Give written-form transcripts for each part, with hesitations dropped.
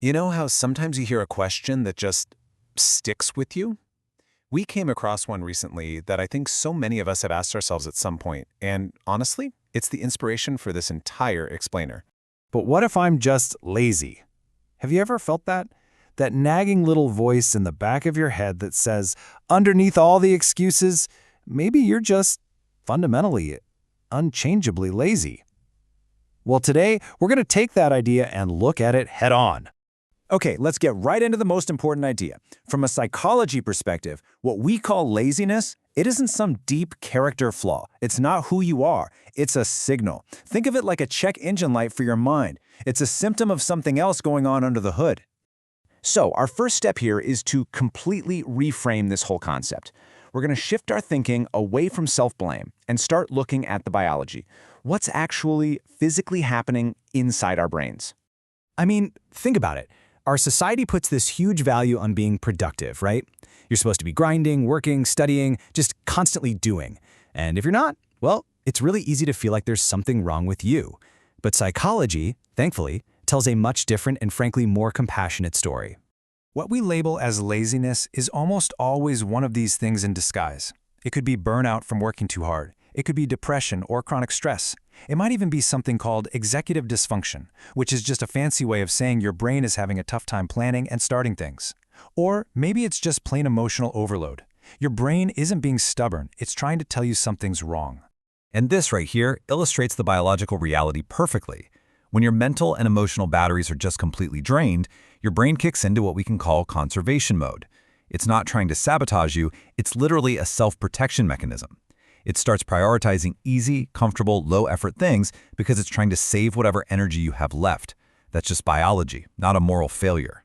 You know how sometimes you hear a question that just sticks with you? We came across one recently that I think so many of us have asked ourselves at some point, and honestly, it's the inspiration for this entire explainer. But what if I'm just lazy? Have you ever felt that? That nagging little voice in the back of your head that says, underneath all the excuses, maybe you're just fundamentally, unchangeably lazy. Well, today, we're going to take that idea and look at it head on. Okay, let's get right into the most important idea. From a psychology perspective, what we call laziness, it isn't some deep character flaw. It's not who you are. It's a signal. Think of it like a check engine light for your mind. It's a symptom of something else going on under the hood. So, our first step here is to completely reframe this whole concept. We're going to shift our thinking away from self-blame and start looking at the biology. What's actually physically happening inside our brains? I mean, think about it. Our society puts this huge value on being productive, right? You're supposed to be grinding, working, studying, just constantly doing. And if you're not, well, it's really easy to feel like there's something wrong with you. But psychology, thankfully, tells a much different and frankly more compassionate story. What we label as laziness is almost always one of these things in disguise. It could be burnout from working too hard. It could be depression or chronic stress. It might even be something called executive dysfunction, which is just a fancy way of saying your brain is having a tough time planning and starting things. Or maybe it's just plain emotional overload. Your brain isn't being stubborn, it's trying to tell you something's wrong. And this right here illustrates the biological reality perfectly. When your mental and emotional batteries are just completely drained, your brain kicks into what we can call conservation mode. It's not trying to sabotage you, it's literally a self-protection mechanism. It starts prioritizing easy, comfortable, low-effort things because it's trying to save whatever energy you have left. That's just biology, not a moral failure.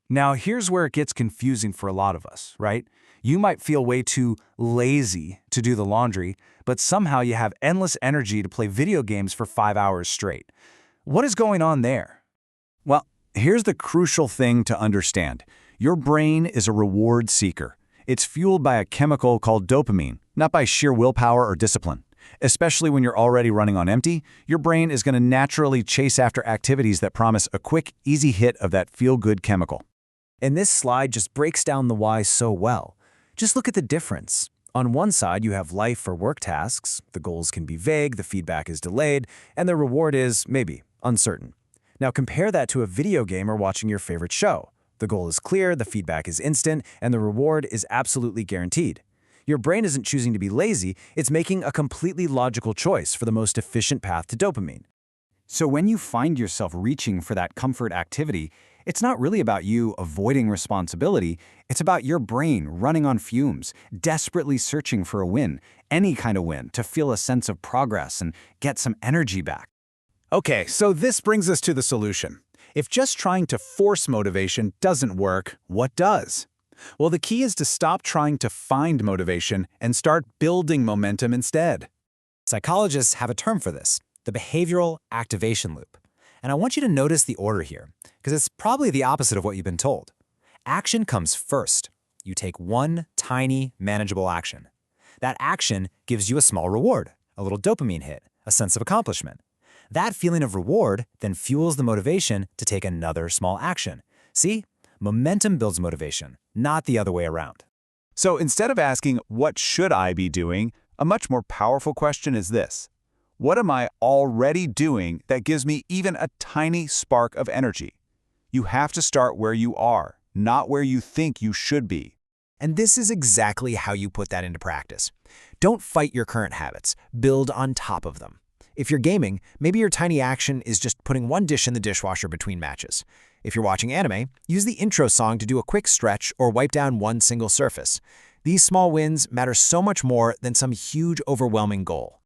Now, here's where it gets confusing for a lot of us, right? You might feel way too lazy to do the laundry, but somehow you have endless energy to play video games for 5 hours straight. What is going on there? Well, here's the crucial thing to understand. Your brain is a reward seeker. It's fueled by a chemical called dopamine, not by sheer willpower or discipline. Especially when you're already running on empty, your brain is going to naturally chase after activities that promise a quick, easy hit of that feel-good chemical. And this slide just breaks down the why so well. Just look at the difference. On one side, you have life or work tasks. The goals can be vague, the feedback is delayed, and the reward is, maybe, uncertain. Now compare that to a video game or watching your favorite show. The goal is clear, the feedback is instant, and the reward is absolutely guaranteed. Your brain isn't choosing to be lazy, it's making a completely logical choice for the most efficient path to dopamine. So when you find yourself reaching for that comfort activity, it's not really about you avoiding responsibility, it's about your brain running on fumes, desperately searching for a win, any kind of win, to feel a sense of progress and get some energy back. Okay, so this brings us to the solution. If just trying to force motivation doesn't work, what does? Well, the key is to stop trying to find motivation and start building momentum instead. Psychologists have a term for this, the behavioral activation loop. And I want you to notice the order here, because it's probably the opposite of what you've been told. Action comes first. You take one tiny, manageable action. That action gives you a small reward, a little dopamine hit, a sense of accomplishment. That feeling of reward then fuels the motivation to take another small action. See? Momentum builds motivation, not the other way around. So instead of asking, what should I be doing, a much more powerful question is this. What am I already doing that gives me even a tiny spark of energy? You have to start where you are, not where you think you should be. And this is exactly how you put that into practice. Don't fight your current habits, build on top of them. If you're gaming, maybe your tiny action is just putting one dish in the dishwasher between matches. If you're watching anime, use the intro song to do a quick stretch or wipe down one single surface. These small wins matter so much more than some huge, overwhelming goal.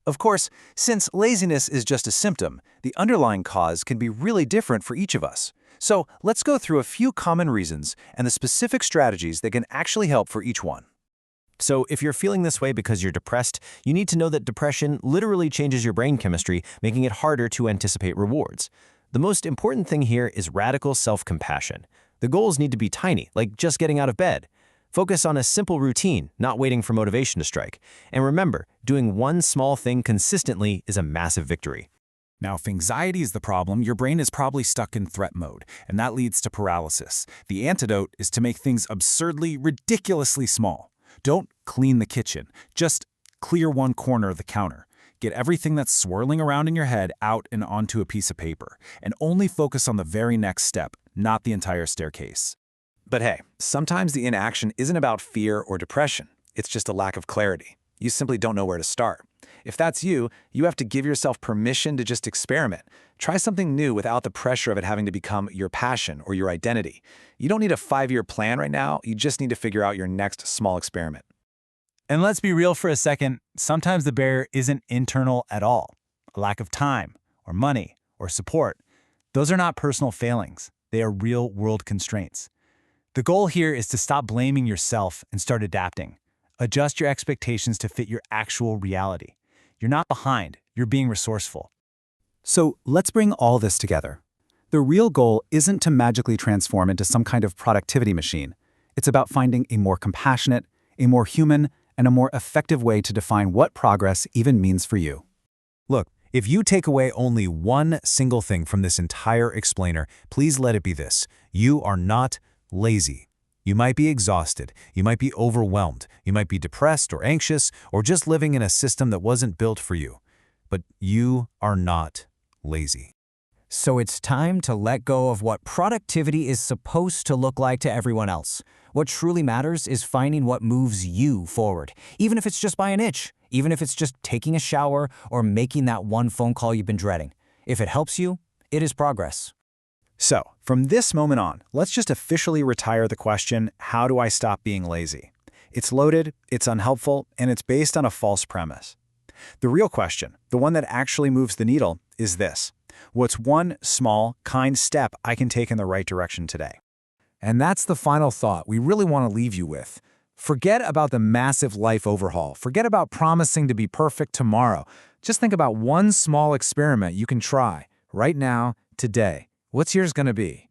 Of course, since laziness is just a symptom, the underlying cause can be really different for each of us. So let's go through a few common reasons and the specific strategies that can actually help for each one. So if you're feeling this way because you're depressed, you need to know that depression literally changes your brain chemistry, making it harder to anticipate rewards. The most important thing here is radical self-compassion. The goals need to be tiny, like just getting out of bed. Focus on a simple routine, not waiting for motivation to strike. And remember, doing one small thing consistently is a massive victory. Now, if anxiety is the problem, your brain is probably stuck in threat mode, and that leads to paralysis. The antidote is to make things absurdly, ridiculously small. Don't clean the kitchen. Just clear one corner of the counter. Get everything that's swirling around in your head out and onto a piece of paper, and only focus on the very next step, not the entire staircase. But hey, sometimes the inaction isn't about fear or depression. It's just a lack of clarity. You simply don't know where to start. If that's you, you have to give yourself permission to just experiment. Try something new without the pressure of it having to become your passion or your identity. You don't need a 5-year plan right now. You just need to figure out your next small experiment. And let's be real for a second, sometimes the barrier isn't internal at all. A lack of time, or money, or support. Those are not personal failings. They are real-world constraints. The goal here is to stop blaming yourself and start adapting. Adjust your expectations to fit your actual reality. You're not behind, you're being resourceful. So let's bring all this together. The real goal isn't to magically transform into some kind of productivity machine. It's about finding a more compassionate, a more human, and a more effective way to define what progress even means for you. Look, if you take away only one single thing from this entire explainer, please let it be this. You are not lazy. You might be exhausted, you might be overwhelmed, you might be depressed or anxious, or just living in a system that wasn't built for you. But you are not lazy. So it's time to let go of what productivity is supposed to look like to everyone else. What truly matters is finding what moves you forward, even if it's just by an inch, even if it's just taking a shower or making that one phone call you've been dreading. If it helps you, it is progress. So, from this moment on, let's just officially retire the question, how do I stop being lazy? It's loaded, it's unhelpful, and it's based on a false premise. The real question, the one that actually moves the needle, is this. What's one small, kind step I can take in the right direction today? And that's the final thought we really want to leave you with. Forget about the massive life overhaul. Forget about promising to be perfect tomorrow. Just think about one small experiment you can try right now, today. What's yours going to be?